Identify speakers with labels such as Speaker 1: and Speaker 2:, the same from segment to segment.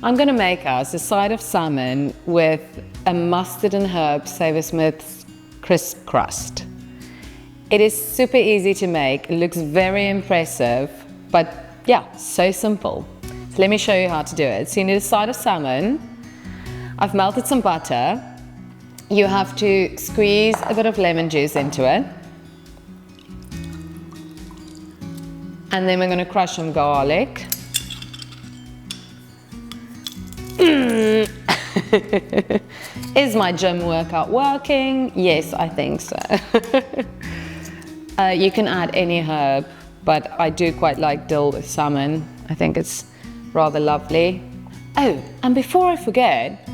Speaker 1: I'm gonna make us a side of salmon with a mustard and herb Savoursmiths crisp crust. It is super easy to make, it looks very impressive, but yeah, so simple. So let me show you how to do it. So you need a side of salmon. I've melted some butter. You have to squeeze a bit of lemon juice into it. And then we're going to crush some garlic. Is my gym workout working? Yes, I think so. You can add any herb, but I do quite like dill with salmon. I think it's rather lovely. Oh, and before I forget,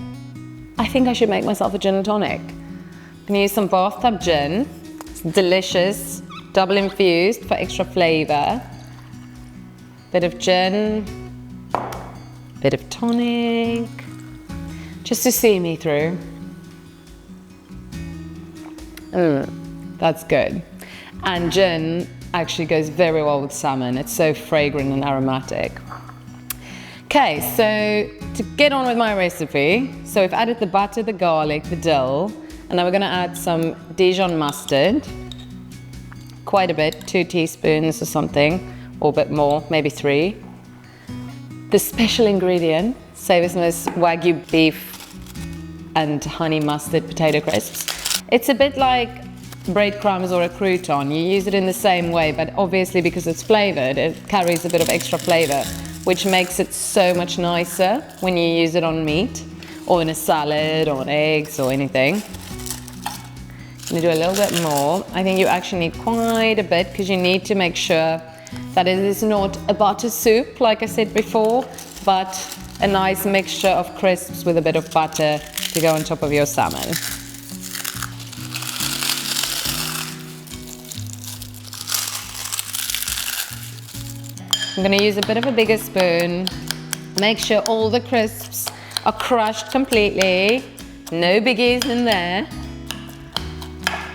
Speaker 1: I think I should make myself a gin and tonic. I'm gonna use some bathtub gin. It's delicious, double infused for extra flavor. Bit of gin, bit of tonic, just to see me through. That's good. And gin actually goes very well with salmon. It's so fragrant and aromatic. Okay, so to get on with my recipe, so we've added the butter, the garlic, the dill, and now we're gonna add some Dijon mustard. Quite a bit, 2 teaspoons or something, or a bit more, maybe 3. The special ingredient, Savoursmiths Wagyu Beef and honey mustard potato crisps. It's a bit like breadcrumbs or a crouton. You use it in the same way, but obviously because it's flavored, it carries a bit of extra flavor, which makes it so much nicer when you use it on meat or in a salad or on eggs or anything. I'm gonna do a little bit more. I think you actually need quite a bit because you need to make sure that it is not a butter soup, like I said before, but a nice mixture of crisps with a bit of butter to go on top of your salmon. I'm gonna use a bit of a bigger spoon. Make sure all the crisps are crushed completely. No biggies in there.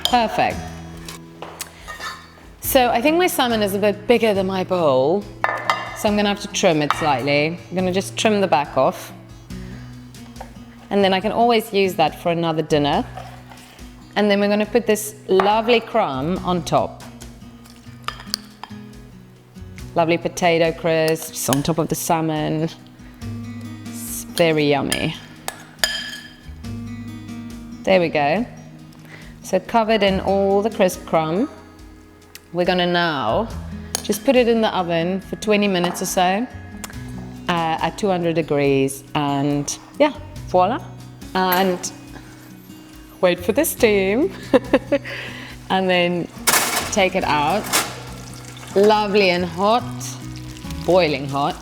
Speaker 1: Perfect. So I think my salmon is a bit bigger than my bowl, so I'm gonna have to trim it slightly. I'm gonna just trim the back off. And then I can always use that for another dinner. And then we're gonna put this lovely crumb on top. Lovely potato crisps on top of the salmon. It's very yummy. There we go. So covered in all the crisp crumb. We're gonna now just put it in the oven for 20 minutes or so at 200 degrees, and yeah, voila. And wait for the steam. And then take it out. Lovely and hot, boiling hot.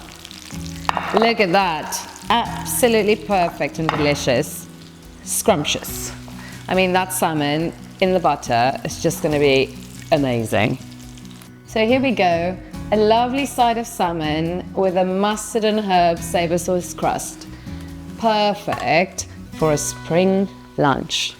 Speaker 1: Look at that, absolutely perfect and delicious, scrumptious. I mean, that salmon in the butter is just gonna be amazing. So here we go, a lovely side of salmon with a mustard and herb Savoursmiths crust. Perfect for a spring lunch.